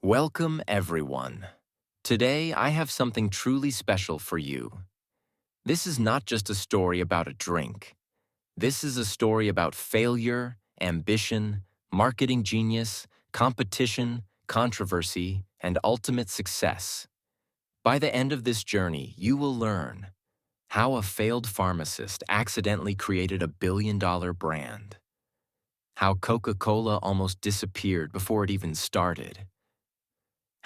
Welcome, everyone. Today, I have something truly special for you. This is not just a story about a drink. This is a story about failure, ambition, marketing genius, competition, controversy, and ultimate success. By the end of this journey, you will learn how a failed pharmacist accidentally created a billion-dollar brand, how Coca-Cola almost disappeared before it even started,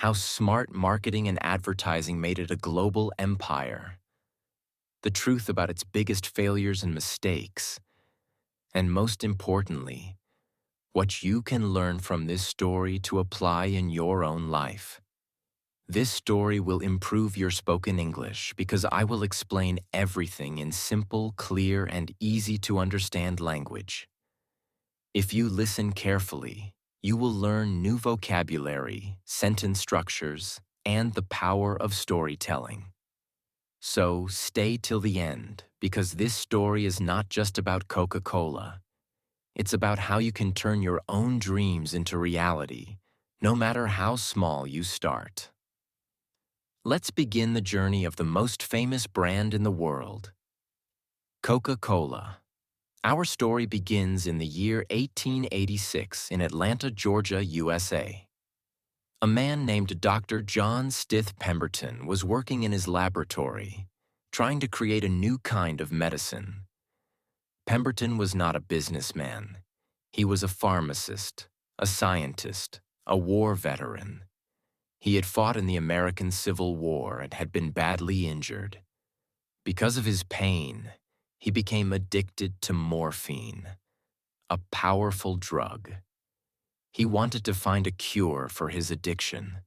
how smart marketing and advertising made it a global empire, the truth about its biggest failures and mistakes, and most importantly, what you can learn from this story to apply in your own life. This story will improve your spoken English because I will explain everything in simple, clear, and easy to understand language. If you listen carefully, you will learn new vocabulary, sentence structures, and the power of storytelling. So stay till the end, because this story is not just about Coca-Cola. It's about how you can turn your own dreams into reality, no matter how small you start. Let's begin the journey of the most famous brand in the world, Coca-Cola. Our story begins in the year 1886 in Atlanta, Georgia, USA. A man named Dr. John Stith Pemberton was working in his laboratory, trying to create a new kind of medicine. Pemberton was not a businessman. He was a pharmacist, a scientist, a war veteran. He had fought in the American Civil War and had been badly injured. Because of his pain, he became addicted to morphine, a powerful drug. He wanted to find a cure for his addiction.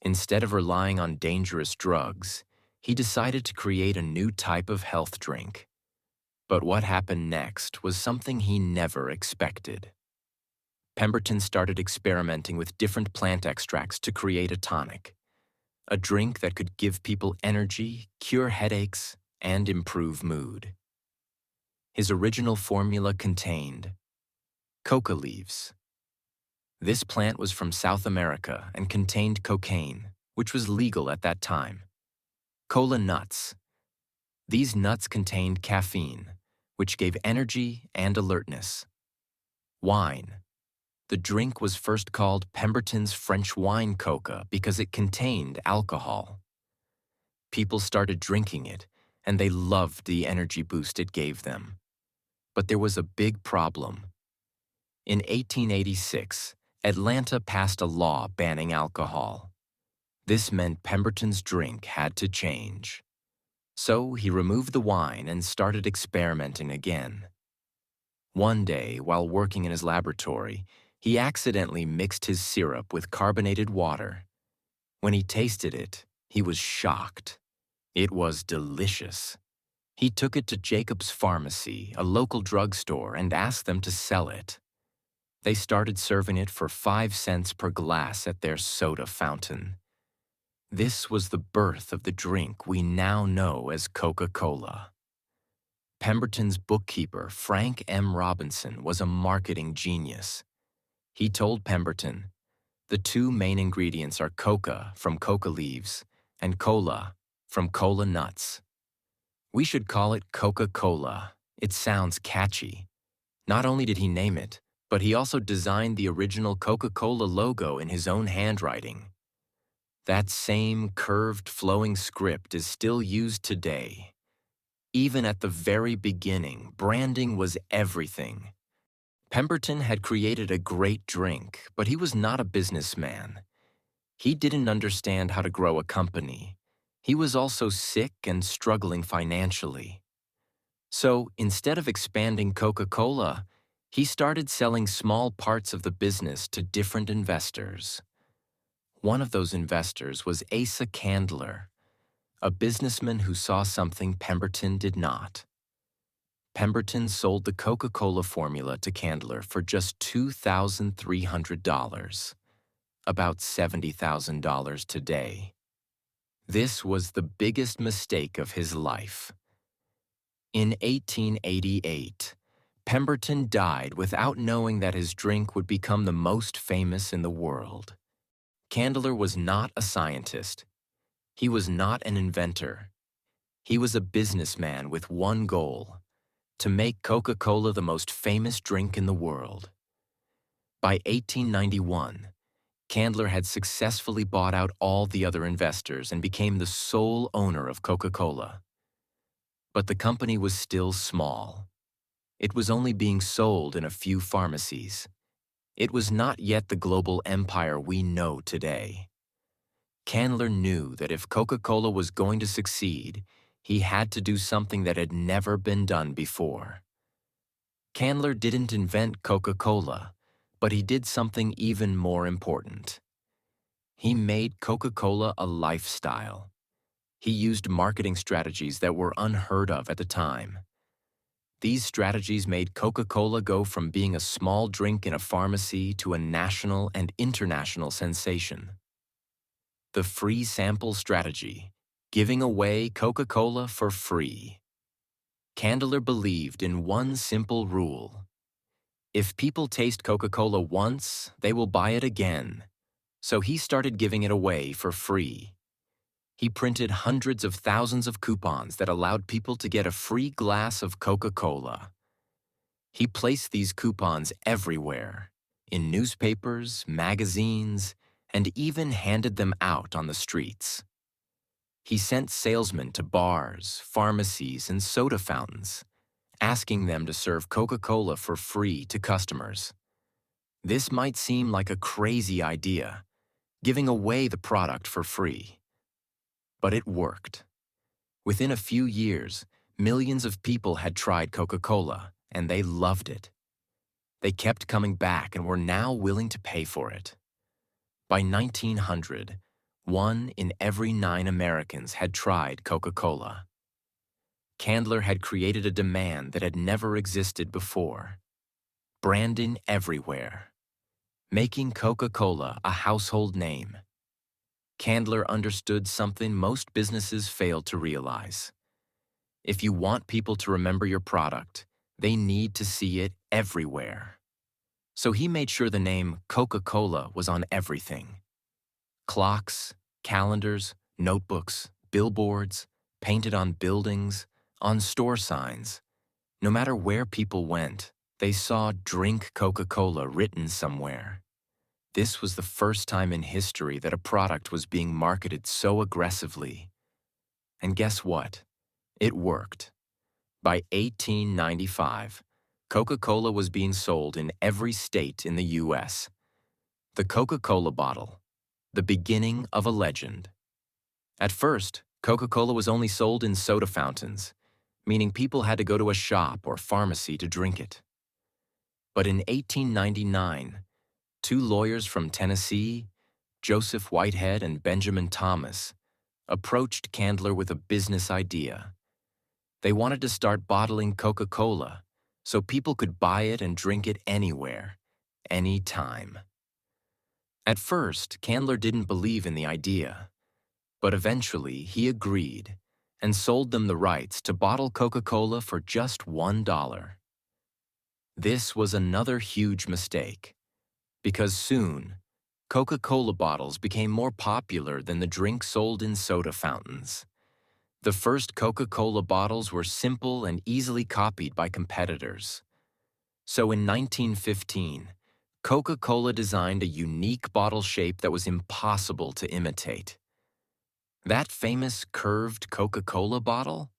Instead of relying on dangerous drugs, he decided to create a new type of health drink. But what happened next was something he never expected. Pemberton started experimenting with different plant extracts to create a tonic, a drink that could give people energy, cure headaches, and improve mood. His original formula contained coca leaves. This plant was from South America and contained cocaine, which was legal at that time. Cola nuts. These nuts contained caffeine, which gave energy and alertness. Wine. The drink was first called Pemberton's French wine coca because it contained alcohol. People started drinking it, and they loved the energy boost it gave them. But there was a big problem. In 1886, Atlanta passed a law banning alcohol. This meant Pemberton's drink had to change. So he removed the wine and started experimenting again. One day, while working in his laboratory, he accidentally mixed his syrup with carbonated water. When he tasted it, he was shocked. It was delicious. He took it to Jacob's Pharmacy, a local drugstore, and asked them to sell it. They started serving it for 5 cents per glass at their soda fountain. This was the birth of the drink we now know as Coca-Cola. Pemberton's bookkeeper, Frank M. Robinson, was a marketing genius. He told Pemberton, "The two main ingredients are coca from coca leaves and cola from cola nuts. We should call it Coca-Cola. It sounds catchy." Not only did he name it, but he also designed the original Coca-Cola logo in his own handwriting. That same curved, flowing script is still used today. Even at the very beginning, branding was everything. Pemberton had created a great drink, but he was not a businessman. He didn't understand how to grow a company. He was also sick and struggling financially. So instead of expanding Coca-Cola, he started selling small parts of the business to different investors. One of those investors was Asa Candler, a businessman who saw something Pemberton did not. Pemberton sold the Coca-Cola formula to Candler for just $2,300, about $70,000 today. This was the biggest mistake of his life. In 1888, Pemberton died without knowing that his drink would become the most famous in the world. Candler was not a scientist. He was not an inventor. He was a businessman with one goal: to make Coca-Cola the most famous drink in the world. By 1891, Candler had successfully bought out all the other investors and became the sole owner of Coca-Cola. But the company was still small. It was only being sold in a few pharmacies. It was not yet the global empire we know today. Candler knew that if Coca-Cola was going to succeed, he had to do something that had never been done before. Candler didn't invent Coca-Cola, but he did something even more important. He made Coca-Cola a lifestyle. He used marketing strategies that were unheard of at the time. These strategies made Coca-Cola go from being a small drink in a pharmacy to a national and international sensation. The free sample strategy, giving away Coca-Cola for free. Candler believed in one simple rule: if people taste Coca-Cola once, they will buy it again. So he started giving it away for free. He printed hundreds of thousands of coupons that allowed people to get a free glass of Coca-Cola. He placed these coupons everywhere, in newspapers, magazines, and even handed them out on the streets. He sent salesmen to bars, pharmacies, and soda fountains, asking them to serve Coca-Cola for free to customers. This might seem like a crazy idea, giving away the product for free. But it worked. Within a few years, millions of people had tried Coca-Cola, and they loved it. They kept coming back and were now willing to pay for it. By 1900, 1 in every 9 Americans had tried Coca-Cola. Candler had created a demand that had never existed before. Branding everywhere. Making Coca-Cola a household name. Candler understood something most businesses fail to realize. If you want people to remember your product, they need to see it everywhere. So he made sure the name Coca-Cola was on everything. Clocks, calendars, notebooks, billboards, painted on buildings, on store signs. No matter where people went, they saw "Drink Coca-Cola" written somewhere. This was the first time in history that a product was being marketed so aggressively. And guess what? It worked. By 1895, Coca-Cola was being sold in every state in the U.S. The Coca-Cola bottle, the beginning of a legend. At first, Coca-Cola was only sold in soda fountains, meaning people had to go to a shop or pharmacy to drink it. But in 1899, 2 lawyers from Tennessee, Joseph Whitehead and Benjamin Thomas, approached Candler with a business idea. They wanted to start bottling Coca-Cola so people could buy it and drink it anywhere, anytime. At first, Candler didn't believe in the idea, but eventually he agreed and sold them the rights to bottle Coca-Cola for just $1. This was another huge mistake, because soon, Coca-Cola bottles became more popular than the drink sold in soda fountains. The first Coca-Cola bottles were simple and easily copied by competitors. So in 1915, Coca-Cola designed a unique bottle shape that was impossible to imitate. That famous curved Coca-Cola bottle?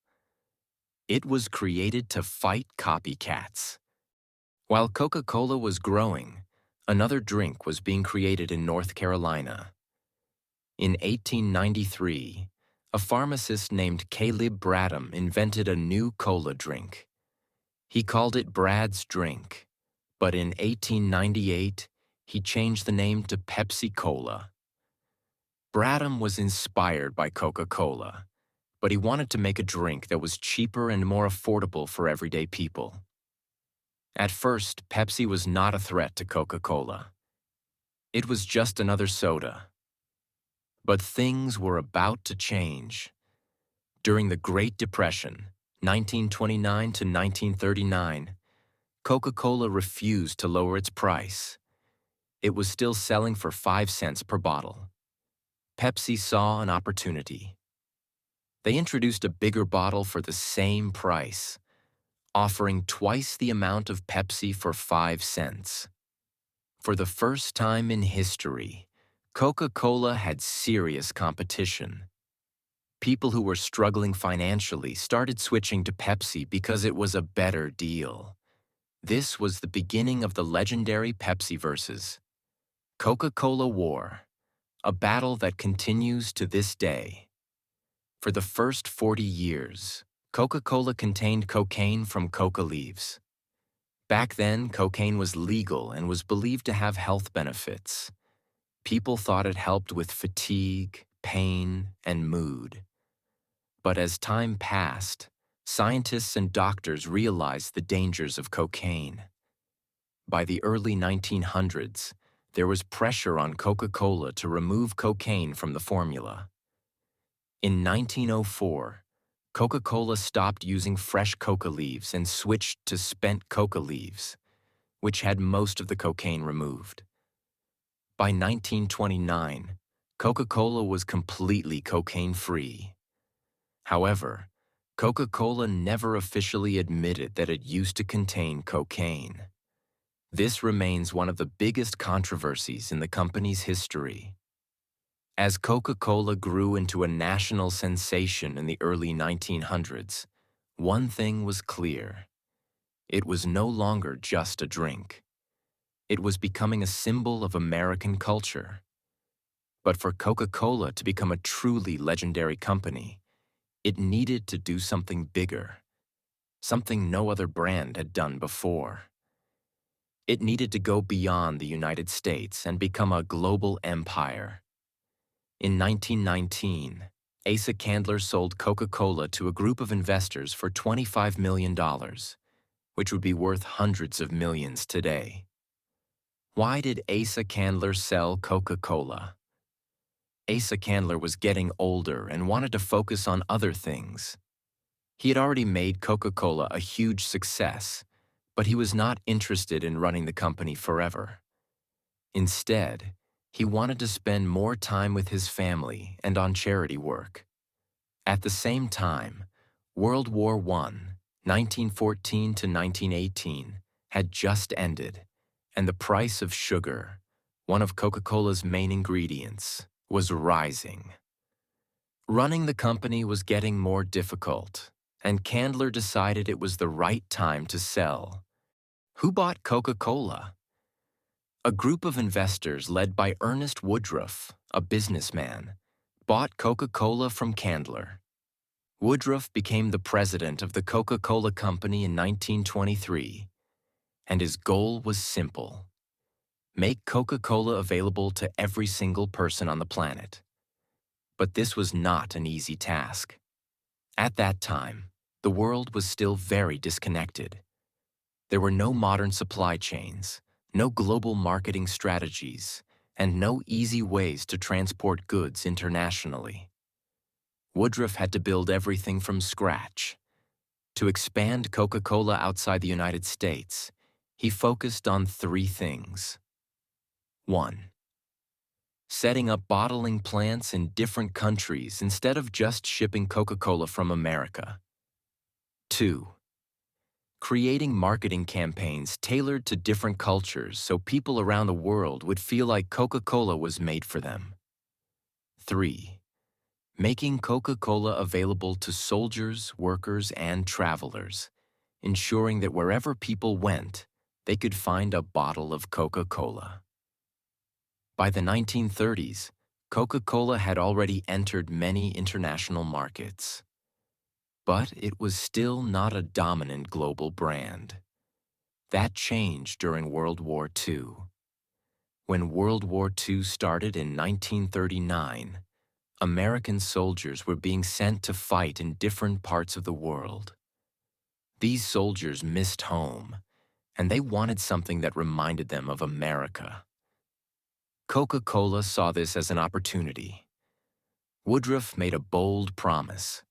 It was created to fight copycats. While Coca-Cola was growing, another drink was being created in North Carolina. In 1893, a pharmacist named Caleb Bradham invented a new cola drink. He called it Brad's Drink, but in 1898, he changed the name to Pepsi Cola. Bradham was inspired by Coca-Cola, but he wanted to make a drink that was cheaper and more affordable for everyday people. At first, Pepsi was not a threat to Coca-Cola. It was just another soda. But things were about to change. During the Great Depression, 1929 to 1939, Coca-Cola refused to lower its price. It was still selling for 5 cents per bottle. Pepsi saw an opportunity. They introduced a bigger bottle for the same price, offering twice the amount of Pepsi for 5 cents. For the first time in history, Coca-Cola had serious competition. People who were struggling financially started switching to Pepsi because it was a better deal. This was the beginning of the legendary Pepsi versus Coca-Cola War, a battle that continues to this day. For the first 40 years, Coca-Cola contained cocaine from coca leaves. Back then, cocaine was legal and was believed to have health benefits. People thought it helped with fatigue, pain, and mood. But as time passed, scientists and doctors realized the dangers of cocaine. By the early 1900s, there was pressure on Coca-Cola to remove cocaine from the formula. In 1904, Coca-Cola stopped using fresh coca leaves and switched to spent coca leaves, which had most of the cocaine removed. By 1929, Coca-Cola was completely cocaine-free. However, Coca-Cola never officially admitted that it used to contain cocaine. This remains one of the biggest controversies in the company's history. As Coca-Cola grew into a national sensation in the early 1900s, one thing was clear. It was no longer just a drink. It was becoming a symbol of American culture. But for Coca-Cola to become a truly legendary company, it needed to do something bigger, something no other brand had done before. It needed to go beyond the United States and become a global empire. In 1919, Asa Candler sold Coca-Cola to a group of investors for $25 million, which would be worth hundreds of millions today. Why did Asa Candler sell Coca-Cola? Asa Candler was getting older and wanted to focus on other things. He had already made Coca-Cola a huge success, but he was not interested in running the company forever. Instead, he wanted to spend more time with his family and on charity work. At the same time, World War I, 1914 to 1918, had just ended, and the price of sugar, one of Coca-Cola's main ingredients, was rising. Running the company was getting more difficult, and Candler decided it was the right time to sell. Who bought Coca-Cola? A group of investors led by Ernest Woodruff, a businessman, bought Coca-Cola from Candler. Woodruff became the president of the Coca-Cola Company in 1923, and his goal was simple: make Coca-Cola available to every single person on the planet. But this was not an easy task. At that time, the world was still very disconnected. There were no modern supply chains, no global marketing strategies, and no easy ways to transport goods internationally. Woodruff had to build everything from scratch. To expand Coca-Cola outside the United States, he focused on 3 things. 1. Setting up bottling plants in different countries instead of just shipping Coca-Cola from America. 2. Creating marketing campaigns tailored to different cultures so people around the world would feel like Coca-Cola was made for them. 3. Making Coca-Cola available to soldiers, workers, and travelers, ensuring that wherever people went, they could find a bottle of Coca-Cola. By the 1930s, Coca-Cola had already entered many international markets. But it was still not a dominant global brand. That changed during World War II. When World War II started in 1939, American soldiers were being sent to fight in different parts of the world. These soldiers missed home, and they wanted something that reminded them of America. Coca-Cola saw this as an opportunity. Woodruff made a bold promise.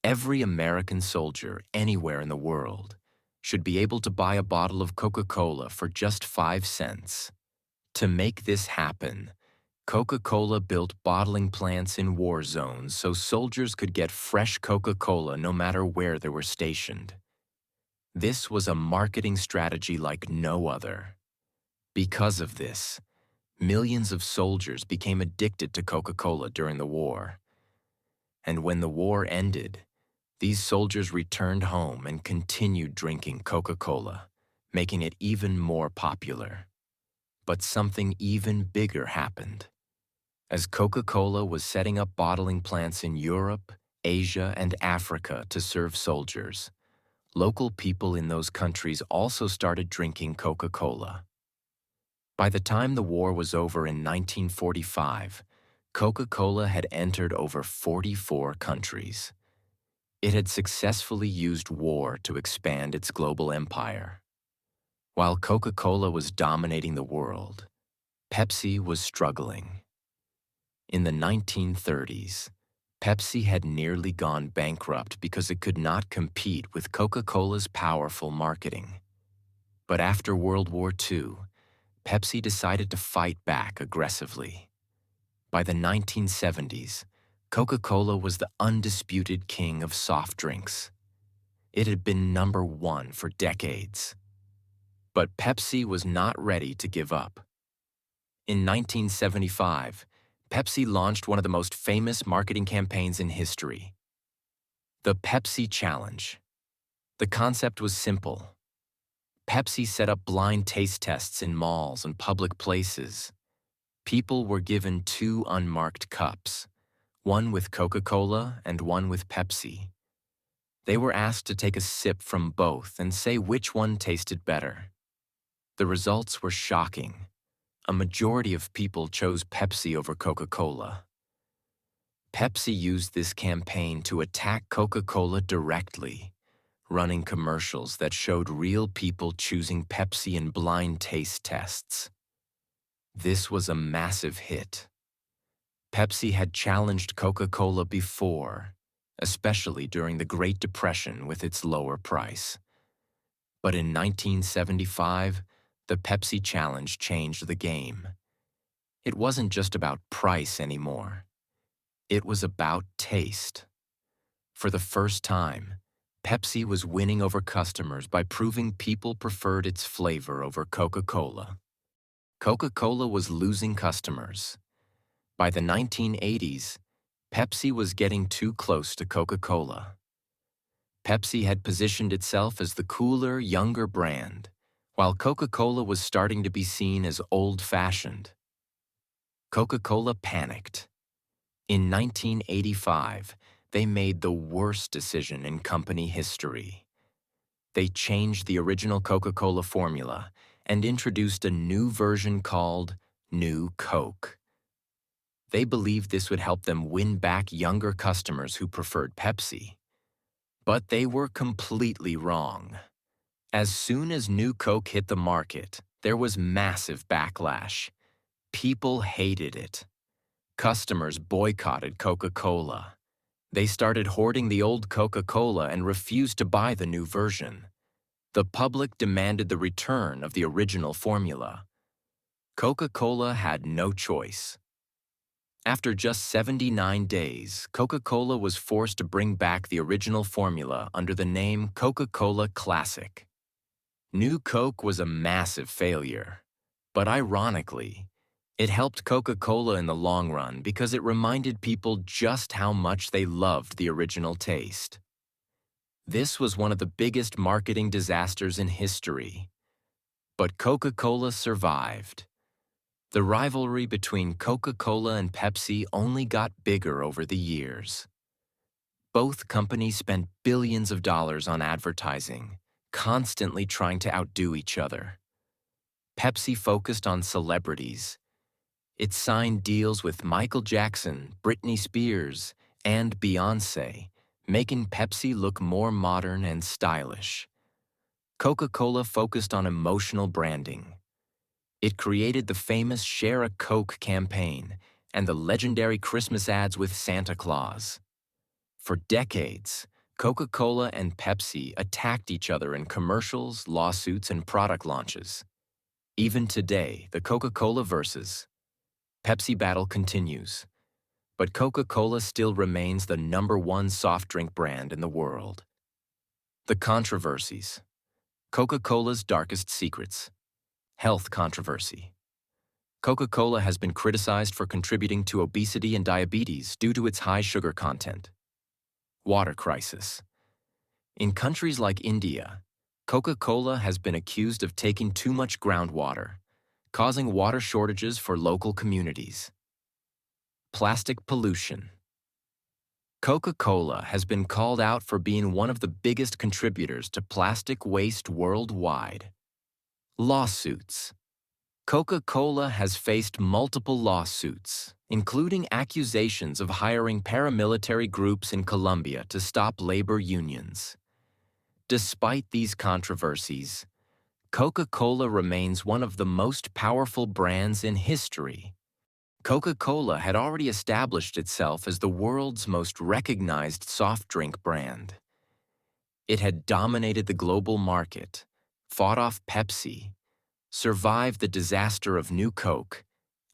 Every American soldier anywhere in the world should be able to buy a bottle of Coca-Cola for just 5 cents. To make this happen, Coca-Cola built bottling plants in war zones so soldiers could get fresh Coca-Cola no matter where they were stationed. This was a marketing strategy like no other. Because of this, millions of soldiers became addicted to Coca-Cola during the war. And when the war ended, these soldiers returned home and continued drinking Coca-Cola, making it even more popular. But something even bigger happened. As Coca-Cola was setting up bottling plants in Europe, Asia, and Africa to serve soldiers, local people in those countries also started drinking Coca-Cola. By the time the war was over in 1945, Coca-Cola had entered over 44 countries. It had successfully used war to expand its global empire. While Coca-Cola was dominating the world, Pepsi was struggling. In the 1930s, Pepsi had nearly gone bankrupt because it could not compete with Coca-Cola's powerful marketing. But after World War II, Pepsi decided to fight back aggressively. By the 1970s, Coca-Cola was the undisputed king of soft drinks. It had been #1 for decades. But Pepsi was not ready to give up. In 1975, Pepsi launched one of the most famous marketing campaigns in history, the Pepsi Challenge. The concept was simple. Pepsi set up blind taste tests in malls and public places. People were given 2 unmarked cups, one with Coca-Cola and one with Pepsi. They were asked to take a sip from both and say which one tasted better. The results were shocking. A majority of people chose Pepsi over Coca-Cola. Pepsi used this campaign to attack Coca-Cola directly, running commercials that showed real people choosing Pepsi in blind taste tests. This was a massive hit. Pepsi had challenged Coca-Cola before, especially during the Great Depression with its lower price. But in 1975, the Pepsi Challenge changed the game. It wasn't just about price anymore. It was about taste. For the first time, Pepsi was winning over customers by proving people preferred its flavor over Coca-Cola. Coca-Cola was losing customers. By the 1980s, Pepsi was getting too close to Coca-Cola. Pepsi had positioned itself as the cooler, younger brand, while Coca-Cola was starting to be seen as old-fashioned. Coca-Cola panicked. In 1985, they made the worst decision in company history. They changed the original Coca-Cola formula and introduced a new version called New Coke. They believed this would help them win back younger customers who preferred Pepsi. But they were completely wrong. As soon as New Coke hit the market, there was massive backlash. People hated it. Customers boycotted Coca-Cola. They started hoarding the old Coca-Cola and refused to buy the new version. The public demanded the return of the original formula. Coca-Cola had no choice. After just 79 days, Coca-Cola was forced to bring back the original formula under the name Coca-Cola Classic. New Coke was a massive failure, but ironically, it helped Coca-Cola in the long run because it reminded people just how much they loved the original taste. This was one of the biggest marketing disasters in history. But Coca-Cola survived. The rivalry between Coca-Cola and Pepsi only got bigger over the years. Both companies spent billions of dollars on advertising, constantly trying to outdo each other. Pepsi focused on celebrities. It signed deals with Michael Jackson, Britney Spears, and Beyoncé, making Pepsi look more modern and stylish. Coca-Cola focused on emotional branding. It created the famous Share a Coke campaign and the legendary Christmas ads with Santa Claus. For decades, Coca-Cola and Pepsi attacked each other in commercials, lawsuits, and product launches. Even today, the Coca-Cola versus Pepsi battle continues, but Coca-Cola still remains the #1 soft drink brand in the world. The controversies. Coca-Cola's darkest secrets. Health controversy. Coca-Cola has been criticized for contributing to obesity and diabetes due to its high sugar content. Water crisis. In countries like India, Coca-Cola has been accused of taking too much groundwater, causing water shortages for local communities. Plastic pollution. Coca-Cola has been called out for being one of the biggest contributors to plastic waste worldwide. Lawsuits. Coca-Cola has faced multiple lawsuits, including accusations of hiring paramilitary groups in Colombia to stop labor unions. Despite these controversies, Coca-Cola remains one of the most powerful brands in history. Coca-Cola had already established itself as the world's most recognized soft drink brand. It had dominated the global market, fought off Pepsi, survived the disaster of New Coke,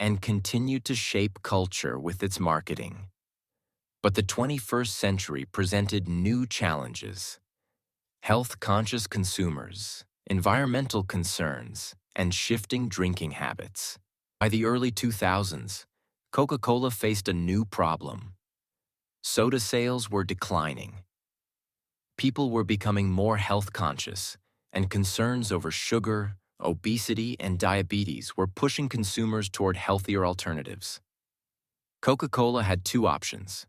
and continued to shape culture with its marketing. But the 21st century presented new challenges: health-conscious consumers, environmental concerns, and shifting drinking habits. By the early 2000s, Coca-Cola faced a new problem. Soda sales were declining. People were becoming more health-conscious, and concerns over sugar, obesity, and diabetes were pushing consumers toward healthier alternatives. Coca-Cola had two options.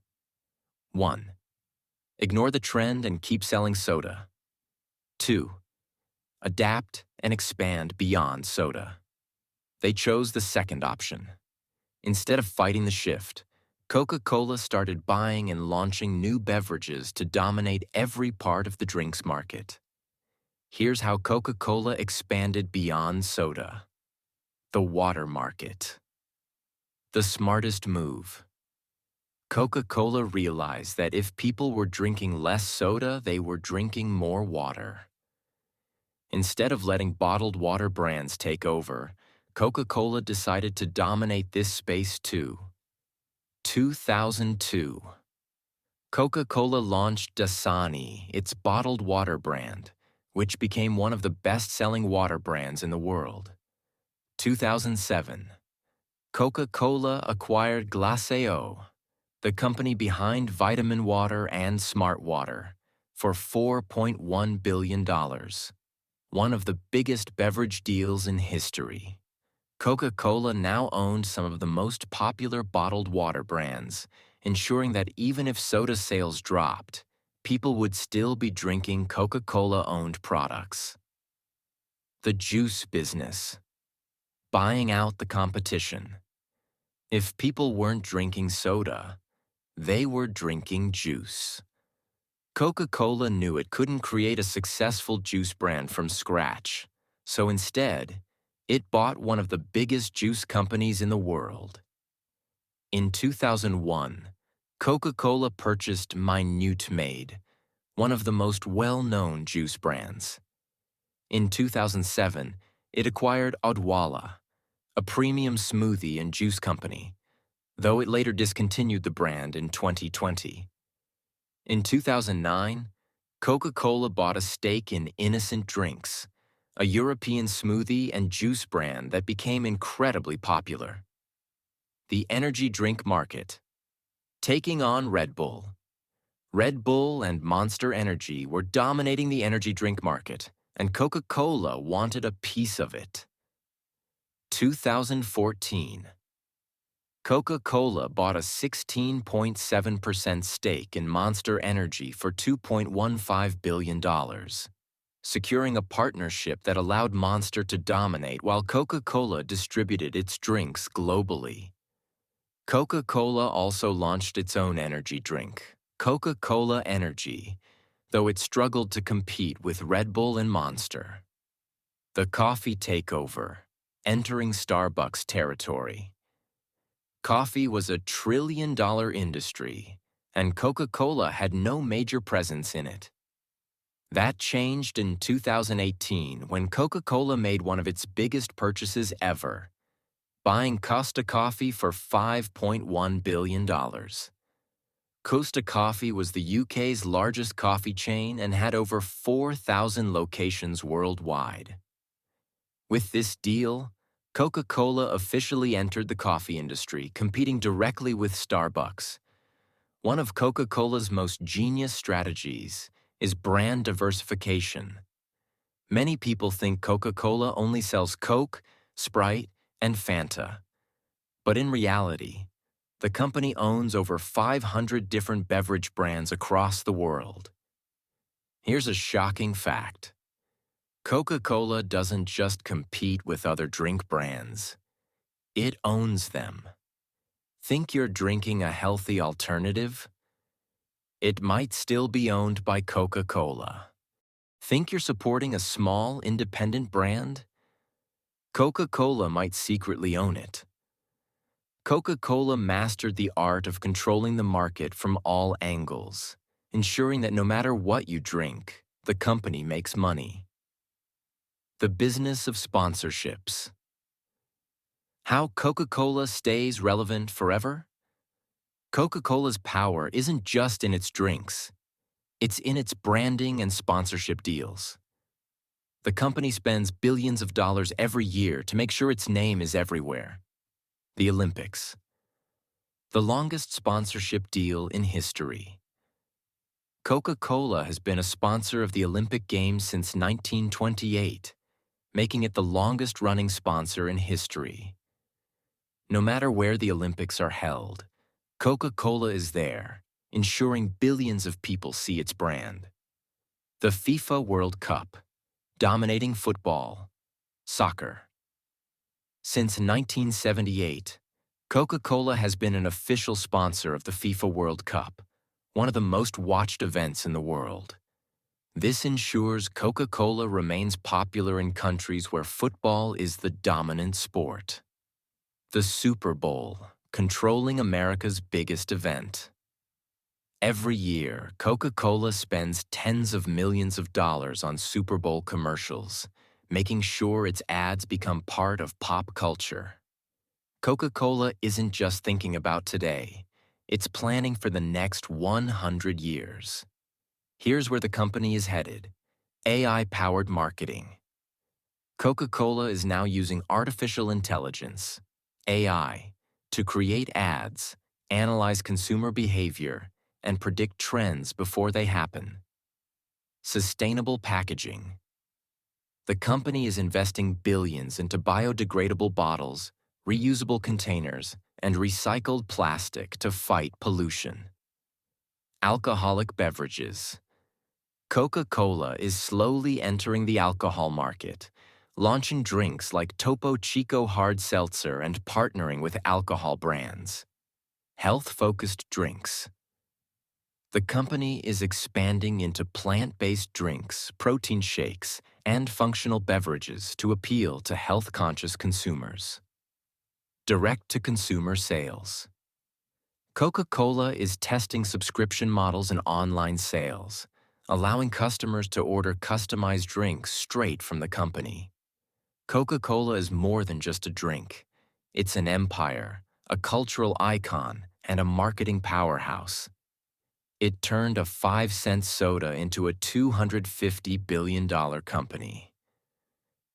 1. Ignore the trend and keep selling soda. 2. Adapt and expand beyond soda. They chose the second option. Instead of fighting the shift, Coca-Cola started buying and launching new beverages to dominate every part of the drinks market. Here's how Coca-Cola expanded beyond soda. The water market. The smartest move. Coca-Cola realized that if people were drinking less soda, they were drinking more water. Instead of letting bottled water brands take over, Coca-Cola decided to dominate this space too. 2002. Coca-Cola launched Dasani, its bottled water brand, which became one of the best-selling water brands in the world. 2007. Coca-Cola acquired Glacéau, the company behind Vitamin Water and Smart Water, for $4.1 billion, one of the biggest beverage deals in history. Coca-Cola now owned some of the most popular bottled water brands, ensuring that even if soda sales dropped, people would still be drinking Coca-Cola-owned products. The juice business. Buying out the competition. If people weren't drinking soda, they were drinking juice. Coca-Cola knew it couldn't create a successful juice brand from scratch, so instead, it bought one of the biggest juice companies in the world. In 2001, Coca-Cola purchased Minute Maid, one of the most well-known juice brands. In 2007, it acquired Odwalla, a premium smoothie and juice company, though it later discontinued the brand in 2020. In 2009, Coca-Cola bought a stake in Innocent Drinks, a European smoothie and juice brand that became incredibly popular. The energy drink market. Taking on Red Bull. Red Bull and Monster Energy were dominating the energy drink market, and Coca-Cola wanted a piece of it. 2014. Coca-Cola bought a 16.7% stake in Monster Energy for $2.15 billion, securing a partnership that allowed Monster to dominate while Coca-Cola distributed its drinks globally. Coca-Cola also launched its own energy drink, Coca-Cola Energy, though it struggled to compete with Red Bull and Monster. The coffee takeover, entering Starbucks territory. Coffee was a trillion-dollar industry, and Coca-Cola had no major presence in it. That changed in 2018 when Coca-Cola made one of its biggest purchases ever, buying Costa Coffee for $5.1 billion. Costa Coffee was the UK's largest coffee chain and had over 4,000 locations worldwide. With this deal, Coca-Cola officially entered the coffee industry, competing directly with Starbucks. One of Coca-Cola's most genius strategies is brand diversification. Many people think Coca-Cola only sells Coke, Sprite, and Fanta. But in reality, the company owns over 500 different beverage brands across the world. Here's a shocking fact. Coca-Cola doesn't just compete with other drink brands. It owns them. Think you're drinking a healthy alternative? It might still be owned by Coca-Cola. Think you're supporting a small, independent brand? Coca-Cola might secretly own it. Coca-Cola mastered the art of controlling the market from all angles, ensuring that no matter what you drink, the company makes money. The business of sponsorships. How Coca-Cola stays relevant forever? Coca-Cola's power isn't just in its drinks. It's in its branding and sponsorship deals. The company spends billions of dollars every year to make sure its name is everywhere. The Olympics. The longest sponsorship deal in history. Coca-Cola has been a sponsor of the Olympic Games since 1928, making it the longest-running sponsor in history. No matter where the Olympics are held, Coca-Cola is there, ensuring billions of people see its brand. The FIFA World Cup, dominating football, soccer. Since 1978, Coca-Cola has been an official sponsor of the FIFA World Cup, one of the most watched events in the world. This ensures Coca-Cola remains popular in countries where football is the dominant sport. The Super Bowl, controlling America's biggest event. Every year, Coca-Cola spends tens of millions of dollars on Super Bowl commercials, making sure its ads become part of pop culture. Coca-Cola isn't just thinking about today, it's planning for the next 100 years. Here's where the company is headed: AI-powered marketing. Coca-Cola is now using artificial intelligence, AI, to create ads, analyze consumer behavior, and predict trends before they happen. Sustainable packaging. The company is investing billions into biodegradable bottles, reusable containers, and recycled plastic to fight pollution. Alcoholic beverages. Coca-Cola is slowly entering the alcohol market, launching drinks like Topo Chico Hard Seltzer and partnering with alcohol brands. Health-focused drinks. The company is expanding into plant-based drinks, protein shakes, and functional beverages to appeal to health-conscious consumers. Direct-to-consumer sales. Coca-Cola is testing subscription models and online sales, allowing customers to order customized drinks straight from the company. Coca-Cola is more than just a drink. It's an empire, a cultural icon, and a marketing powerhouse. It turned a 5-cent soda into a $250 billion company.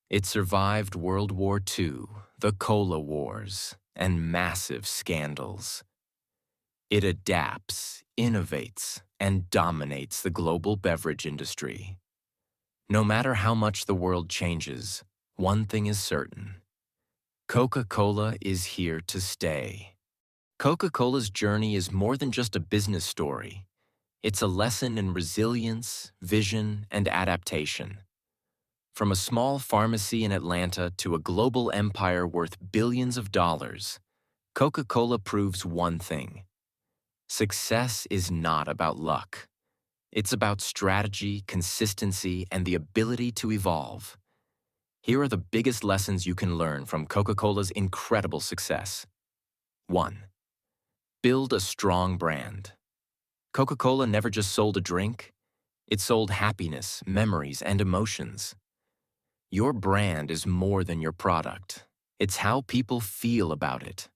It survived World War II, the Cola Wars, and massive scandals. It adapts, innovates, and dominates the global beverage industry. No matter how much the world changes, one thing is certain: Coca-Cola is here to stay. Coca-Cola's journey is more than just a business story. It's a lesson in resilience, vision, and adaptation. From a small pharmacy in Atlanta to a global empire worth billions of dollars, Coca-Cola proves one thing: success is not about luck. It's about strategy, consistency, and the ability to evolve. Here are the biggest lessons you can learn from Coca-Cola's incredible success. 1. Build a strong brand. Coca-Cola never just sold a drink. It sold happiness, memories, and emotions. Your brand is more than your product. It's how people feel about it.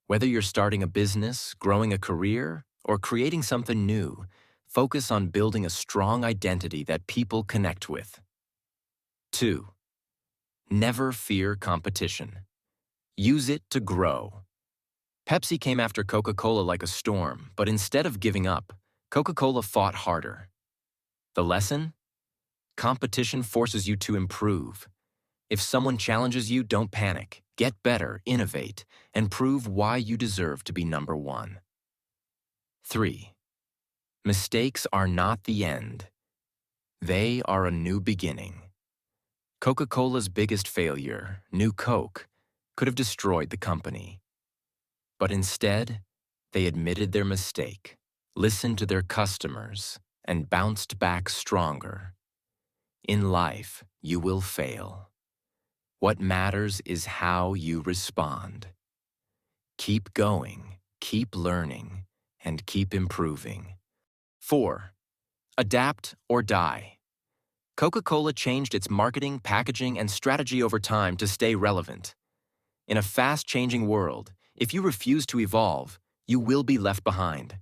Whether you're starting a business, growing a career, or creating something new, focus on building a strong identity that people connect with. 2. Never fear competition. Use it to grow. Pepsi came after Coca-Cola like a storm, but instead of giving up, Coca-Cola fought harder. The lesson? Competition forces you to improve. If someone challenges you, don't panic. Get better, innovate, and prove why you deserve to be number one. 3. Mistakes are not the end. They are a new beginning. Coca-Cola's biggest failure, New Coke, could have destroyed the company. But instead, they admitted their mistake, listened to their customers, and bounced back stronger. In life, you will fail. What matters is how you respond. Keep going, keep learning, and keep improving. 4. Adapt or die. Coca-Cola changed its marketing, packaging, and strategy over time to stay relevant. In a fast-changing world, if you refuse to evolve, you will be left behind.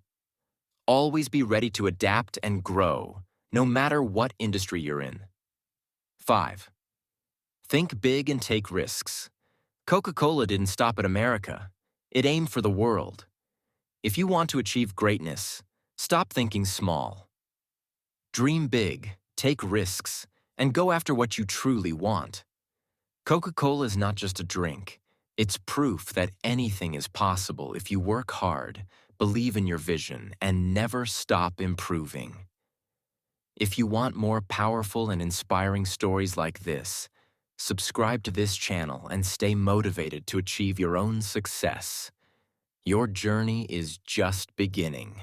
Always be ready to adapt and grow, no matter what industry you're in. 5. Think big and take risks. Coca-Cola didn't stop at America. It aimed for the world. If you want to achieve greatness, stop thinking small. Dream big, take risks, and go after what you truly want. Coca-Cola is not just a drink. It's proof that anything is possible if you work hard, believe in your vision, and never stop improving. If you want more powerful and inspiring stories like this, subscribe to this channel and stay motivated to achieve your own success. Your journey is just beginning.